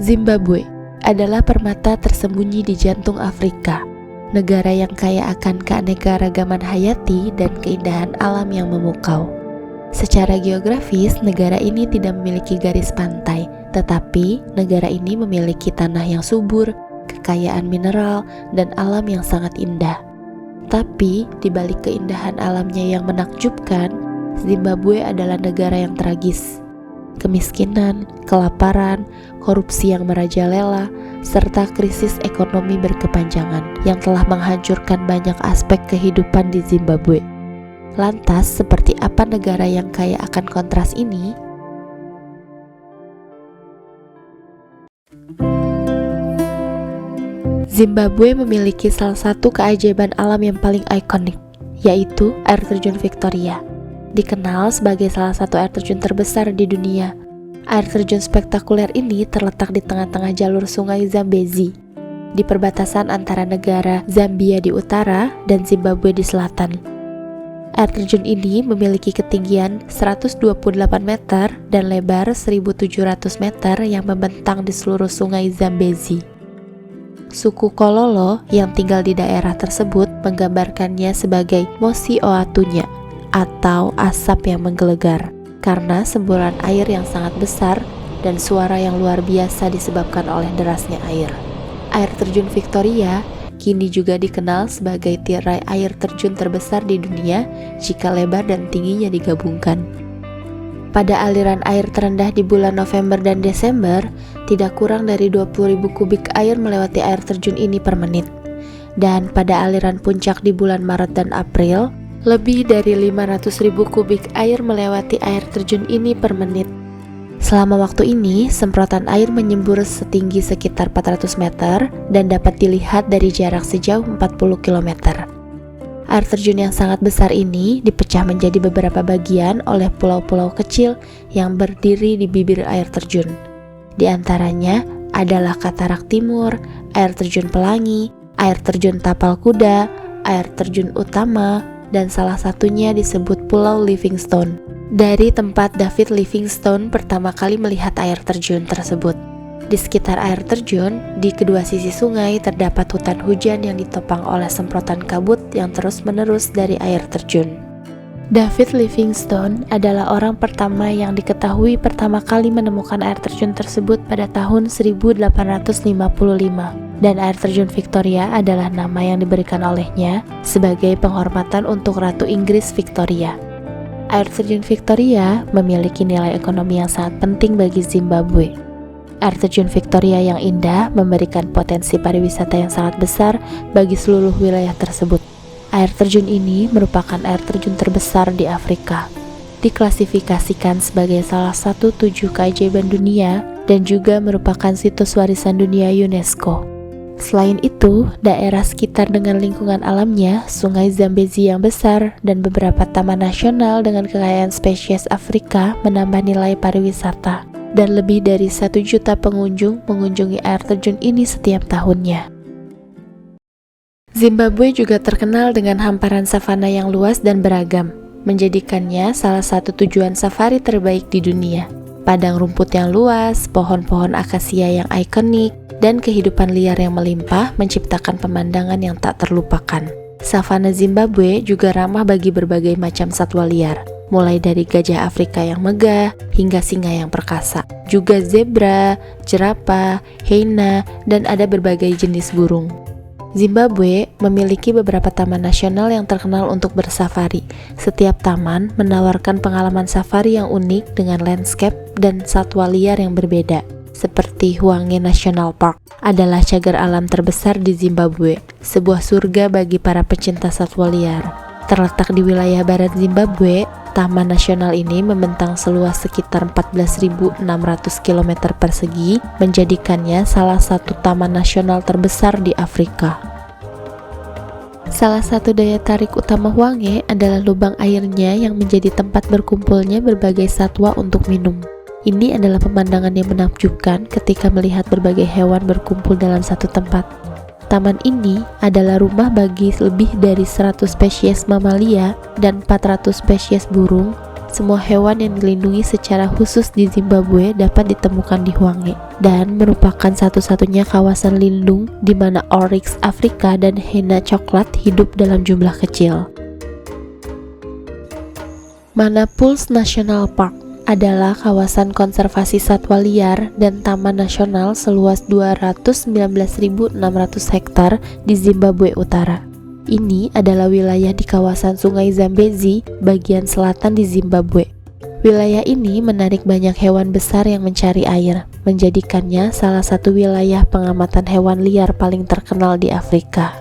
Zimbabwe adalah permata tersembunyi di jantung Afrika, negara yang kaya akan keanekaragaman hayati dan keindahan alam yang memukau. Secara geografis, negara ini tidak memiliki garis pantai, tetapi negara ini memiliki tanah yang subur, kekayaan mineral, dan alam yang sangat indah. Tapi, di balik keindahan alamnya yang menakjubkan, Zimbabwe adalah negara yang tragis. Kemiskinan, kelaparan, korupsi yang merajalela, serta krisis ekonomi berkepanjangan yang telah menghancurkan banyak aspek kehidupan di Zimbabwe. Lantas, seperti apa negara yang kaya akan kontras ini? Zimbabwe memiliki salah satu keajaiban alam yang paling ikonik, yaitu air terjun Victoria. Dikenal sebagai salah satu air terjun terbesar di dunia. Air terjun spektakuler ini terletak di tengah-tengah jalur sungai Zambezi, di perbatasan antara negara Zambia di utara dan Zimbabwe di selatan. Air terjun ini memiliki ketinggian 128 meter dan lebar 1.700 meter yang membentang di seluruh sungai Zambezi. Suku Kololo yang tinggal di daerah tersebut menggambarkannya sebagai Mosi Oatunya, atau asap yang menggelegar, karena semburan air yang sangat besar dan suara yang luar biasa disebabkan oleh derasnya air. Air terjun Victoria kini juga dikenal sebagai tirai air terjun terbesar di dunia jika lebar dan tingginya digabungkan. Pada aliran air terendah di bulan November dan Desember, tidak kurang dari 20.000 kubik air melewati air terjun ini per menit. Dan pada aliran puncak di bulan Maret dan April, lebih dari 500.000 kubik air melewati air terjun ini per menit. Selama waktu ini, semprotan air menyembur setinggi sekitar 400 meter dan dapat dilihat dari jarak sejauh 40 km. Air terjun yang sangat besar ini dipecah menjadi beberapa bagian oleh pulau-pulau kecil yang berdiri di bibir air terjun. Di antaranya adalah Katarak Timur, air terjun Pelangi, air terjun Tapal Kuda, air terjun Utama, dan salah satunya disebut Pulau Livingstone, dari tempat David Livingstone pertama kali melihat air terjun tersebut. Di sekitar air terjun, di kedua sisi sungai terdapat hutan hujan yang ditopang oleh semprotan kabut yang terus-menerus dari air terjun. David Livingstone adalah orang pertama yang diketahui pertama kali menemukan air terjun tersebut pada tahun 1855. Dan air terjun Victoria adalah nama yang diberikan olehnya sebagai penghormatan untuk Ratu Inggris Victoria. Air terjun Victoria memiliki nilai ekonomi yang sangat penting bagi Zimbabwe. Air terjun Victoria yang indah memberikan potensi pariwisata yang sangat besar bagi seluruh wilayah tersebut. Air terjun ini merupakan air terjun terbesar di Afrika. Diklasifikasikan sebagai salah satu 7 keajaiban dunia dan juga merupakan situs warisan dunia UNESCO. Selain itu, daerah sekitar dengan lingkungan alamnya, sungai Zambezi yang besar, dan beberapa taman nasional dengan kekayaan spesies Afrika menambah nilai pariwisata. Dan lebih dari 1 juta pengunjung mengunjungi air terjun ini setiap tahunnya. Zimbabwe juga terkenal dengan hamparan savana yang luas dan beragam, menjadikannya salah satu tujuan safari terbaik di dunia. Padang rumput yang luas, pohon-pohon akasia yang ikonik, dan kehidupan liar yang melimpah menciptakan pemandangan yang tak terlupakan. Savana Zimbabwe juga ramah bagi berbagai macam satwa liar, mulai dari gajah Afrika yang megah hingga singa yang perkasa, juga zebra, jerapah, hyena, dan ada berbagai jenis burung. Zimbabwe memiliki beberapa taman nasional yang terkenal untuk bersafari. Setiap taman menawarkan pengalaman safari yang unik dengan landscape dan satwa liar yang berbeda. Seperti Hwange National Park adalah cagar alam terbesar di Zimbabwe, sebuah surga bagi para pecinta satwa liar. Terletak di wilayah barat Zimbabwe, Taman Nasional ini membentang seluas sekitar 14.600 km persegi, menjadikannya salah satu taman nasional terbesar di Afrika. Salah satu daya tarik utama Hwange adalah lubang airnya yang menjadi tempat berkumpulnya berbagai satwa untuk minum. Ini adalah pemandangan yang menakjubkan ketika melihat berbagai hewan berkumpul dalam satu tempat. Taman ini adalah rumah bagi lebih dari 100 spesies mamalia dan 400 spesies burung, semua hewan yang dilindungi secara khusus di Zimbabwe dapat ditemukan di Hwange dan merupakan satu-satunya kawasan lindung di mana oryx Afrika dan hyena coklat hidup dalam jumlah kecil. Manapuls National Park adalah kawasan konservasi satwa liar dan taman nasional seluas 219.600 hektar di Zimbabwe Utara. Ini adalah wilayah di kawasan Sungai Zambezi, bagian selatan di Zimbabwe. Wilayah ini menarik banyak hewan besar yang mencari air, menjadikannya salah satu wilayah pengamatan hewan liar paling terkenal di Afrika.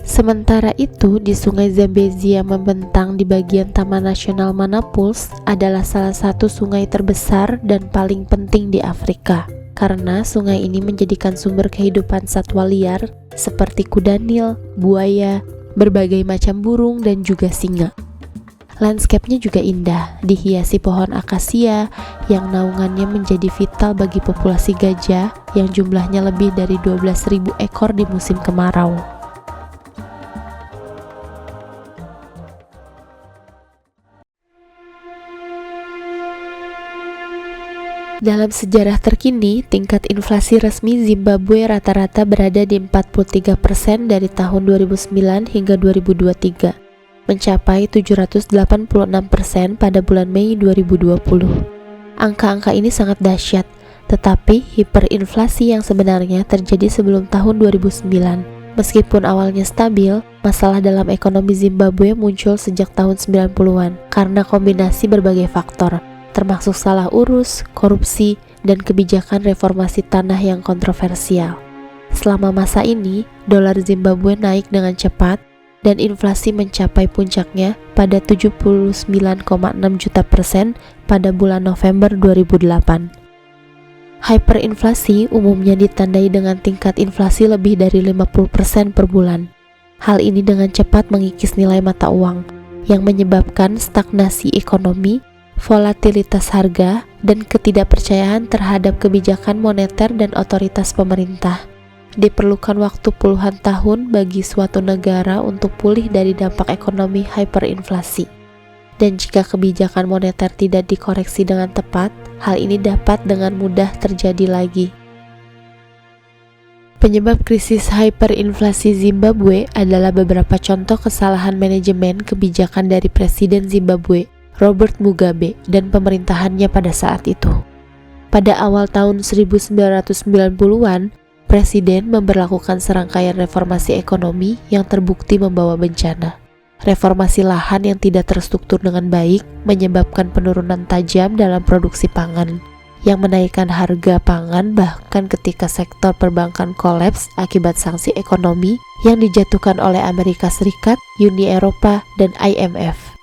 Sementara itu, di Sungai Zambezi yang membentang di bagian Taman Nasional Manapuls adalah salah satu sungai terbesar dan paling penting di Afrika. Karena sungai ini menjadikan sumber kehidupan satwa liar seperti kuda Nil, buaya, berbagai macam burung, dan juga singa. Landscape-nya juga indah, dihiasi pohon akasia yang naungannya menjadi vital bagi populasi gajah yang jumlahnya lebih dari 12.000 ekor di musim kemarau. Dalam sejarah terkini, tingkat inflasi resmi Zimbabwe rata-rata berada di 43% dari tahun 2009 hingga 2023, mencapai 786% pada bulan Mei 2020. Angka-angka ini sangat dahsyat, tetapi hiperinflasi yang sebenarnya terjadi sebelum tahun 2009. Meskipun awalnya stabil, masalah dalam ekonomi Zimbabwe muncul sejak tahun 90-an karena kombinasi berbagai faktor, termasuk salah urus, korupsi, dan kebijakan reformasi tanah yang kontroversial. Selama masa ini, dolar Zimbabwe naik dengan cepat dan inflasi mencapai puncaknya pada 79,6 juta persen pada bulan November 2008. Hyperinflasi umumnya ditandai dengan tingkat inflasi lebih dari 50% per bulan. Hal ini dengan cepat mengikis nilai mata uang, yang menyebabkan stagnasi ekonomi, volatilitas harga, dan ketidakpercayaan terhadap kebijakan moneter dan otoritas pemerintah. Diperlukan waktu puluhan tahun bagi suatu negara untuk pulih dari dampak ekonomi hyperinflasi. Dan jika kebijakan moneter tidak dikoreksi dengan tepat, hal ini dapat dengan mudah terjadi lagi. Penyebab krisis hyperinflasi Zimbabwe adalah beberapa contoh kesalahan manajemen kebijakan dari Presiden Zimbabwe, Robert Mugabe, dan pemerintahannya pada saat itu. Pada awal tahun 1990-an, Presiden memberlakukan serangkaian reformasi ekonomi yang terbukti membawa bencana. Reformasi lahan yang tidak terstruktur dengan baik menyebabkan penurunan tajam dalam produksi pangan, yang menaikkan harga pangan bahkan ketika sektor perbankan kolaps akibat sanksi ekonomi yang dijatuhkan oleh Amerika Serikat, Uni Eropa, dan IMF.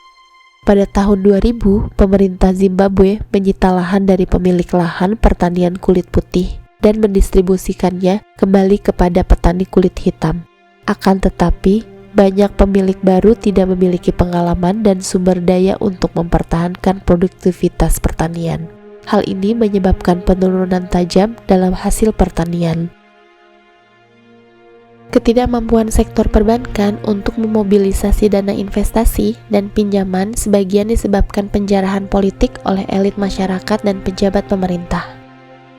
Pada tahun 2000, pemerintah Zimbabwe menyita lahan dari pemilik lahan pertanian kulit putih dan mendistribusikannya kembali kepada petani kulit hitam. Akan tetapi, banyak pemilik baru tidak memiliki pengalaman dan sumber daya untuk mempertahankan produktivitas pertanian. Hal ini menyebabkan penurunan tajam dalam hasil pertanian. Ketidakmampuan sektor perbankan untuk memobilisasi dana investasi dan pinjaman sebagian disebabkan penjarahan politik oleh elit masyarakat dan pejabat pemerintah.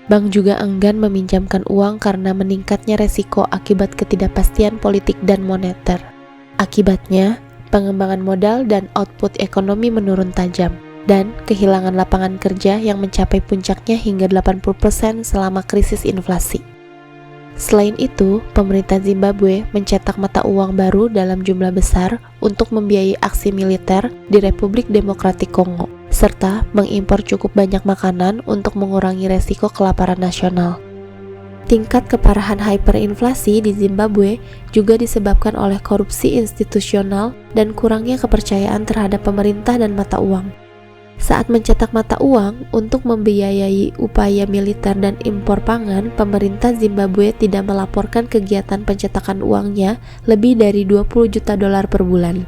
Bank juga enggan meminjamkan uang karena meningkatnya resiko akibat ketidakpastian politik dan moneter. Akibatnya, pengembangan modal dan output ekonomi menurun tajam, dan kehilangan lapangan kerja yang mencapai puncaknya hingga 80% selama krisis inflasi. Selain itu, pemerintah Zimbabwe mencetak mata uang baru dalam jumlah besar untuk membiayai aksi militer di Republik Demokratik Kongo, serta mengimpor cukup banyak makanan untuk mengurangi resiko kelaparan nasional. Tingkat keparahan hyperinflasi di Zimbabwe juga disebabkan oleh korupsi institusional dan kurangnya kepercayaan terhadap pemerintah dan mata uang. Saat mencetak mata uang untuk membiayai upaya militer dan impor pangan, pemerintah Zimbabwe tidak melaporkan kegiatan pencetakan uangnya lebih dari 20 juta dolar per bulan.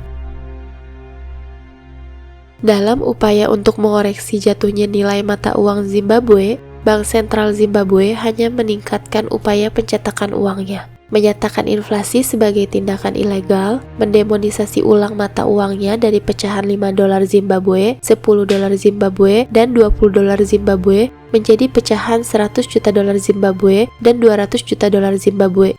Dalam upaya untuk mengoreksi jatuhnya nilai mata uang Zimbabwe, Bank Sentral Zimbabwe hanya meningkatkan upaya pencetakan uangnya. menyatakan inflasi sebagai tindakan ilegal, mendemonisasi ulang mata uangnya dari pecahan 5 dolar Zimbabwe, 10 dolar Zimbabwe, dan 20 dolar Zimbabwe menjadi pecahan 100 juta dolar Zimbabwe dan 200 juta dolar Zimbabwe.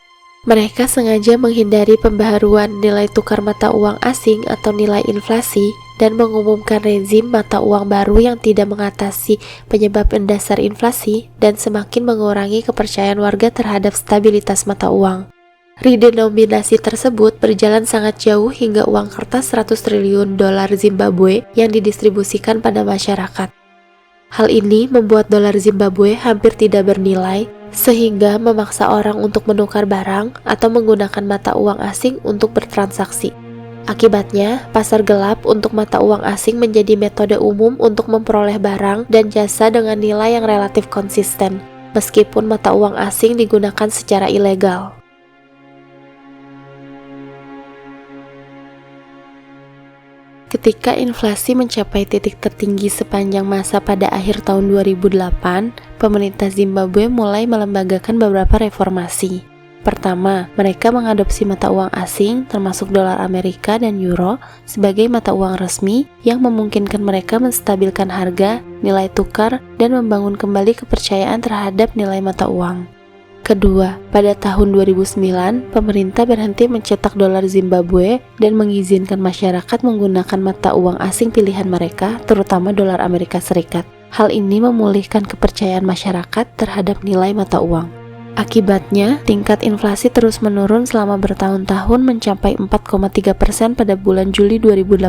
Mereka sengaja menghindari pembaharuan nilai tukar mata uang asing atau nilai inflasi dan mengumumkan rezim mata uang baru yang tidak mengatasi penyebab mendasar inflasi dan semakin mengurangi kepercayaan warga terhadap stabilitas mata uang. Redenominasi tersebut berjalan sangat jauh hingga uang kertas 100 triliun dolar Zimbabwe yang didistribusikan pada masyarakat. Hal ini membuat dolar Zimbabwe hampir tidak bernilai, sehingga memaksa orang untuk menukar barang atau menggunakan mata uang asing untuk bertransaksi. Akibatnya, pasar gelap untuk mata uang asing menjadi metode umum untuk memperoleh barang dan jasa dengan nilai yang relatif konsisten, meskipun mata uang asing digunakan secara ilegal. Ketika inflasi mencapai titik tertinggi sepanjang masa pada akhir tahun 2008, pemerintah Zimbabwe mulai melembagakan beberapa reformasi. Pertama, mereka mengadopsi mata uang asing termasuk dolar Amerika dan euro sebagai mata uang resmi yang memungkinkan mereka menstabilkan harga, nilai tukar, dan membangun kembali kepercayaan terhadap nilai mata uang. Kedua, pada tahun 2009, pemerintah berhenti mencetak dolar Zimbabwe dan mengizinkan masyarakat menggunakan mata uang asing pilihan mereka, terutama dolar Amerika Serikat. Hal ini memulihkan kepercayaan masyarakat terhadap nilai mata uang. Akibatnya, tingkat inflasi terus menurun selama bertahun-tahun mencapai 4,3% pada bulan Juli 2018.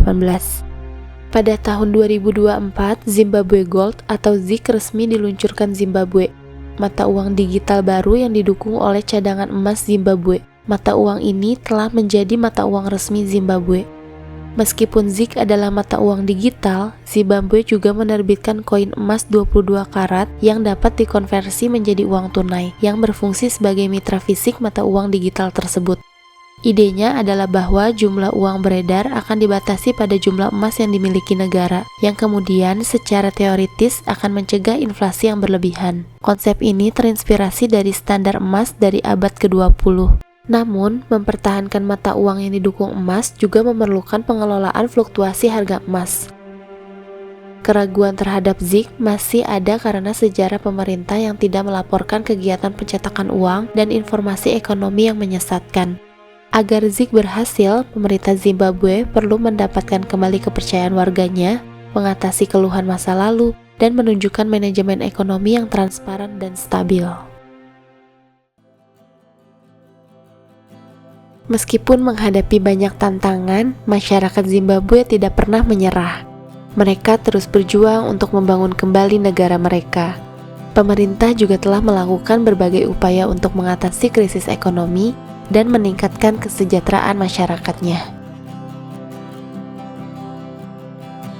Pada tahun 2024, Zimbabwe Gold atau ZiG resmi diluncurkan Zimbabwe, mata uang digital baru yang didukung oleh cadangan emas Zimbabwe. Mata uang ini telah menjadi mata uang resmi Zimbabwe. Meskipun ZiG adalah mata uang digital, Zimbabwe juga menerbitkan koin emas 22 karat yang dapat dikonversi menjadi uang tunai yang berfungsi sebagai mitra fisik mata uang digital tersebut. Idenya adalah bahwa jumlah uang beredar akan dibatasi pada jumlah emas yang dimiliki negara, yang kemudian secara teoritis akan mencegah inflasi yang berlebihan. Konsep ini terinspirasi dari standar emas dari abad ke-20. Namun, mempertahankan mata uang yang didukung emas juga memerlukan pengelolaan fluktuasi harga emas. Keraguan terhadap ZiG masih ada karena sejarah pemerintah yang tidak melaporkan kegiatan pencetakan uang dan informasi ekonomi yang menyesatkan. Agar ZiG berhasil, pemerintah Zimbabwe perlu mendapatkan kembali kepercayaan warganya, mengatasi keluhan masa lalu, dan menunjukkan manajemen ekonomi yang transparan dan stabil. Meskipun menghadapi banyak tantangan, masyarakat Zimbabwe tidak pernah menyerah. Mereka terus berjuang untuk membangun kembali negara mereka. Pemerintah juga telah melakukan berbagai upaya untuk mengatasi krisis ekonomi dan meningkatkan kesejahteraan masyarakatnya.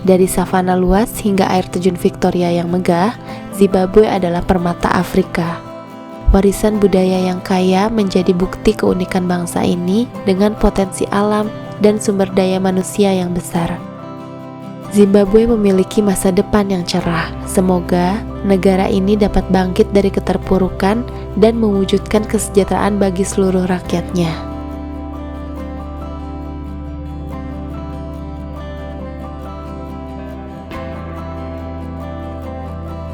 Dari savana luas hingga air terjun Victoria yang megah, Zimbabwe adalah permata Afrika. Warisan budaya yang kaya menjadi bukti keunikan bangsa ini dengan potensi alam dan sumber daya manusia yang besar. Zimbabwe memiliki masa depan yang cerah. Semoga negara ini dapat bangkit dari keterpurukan dan mewujudkan kesejahteraan bagi seluruh rakyatnya.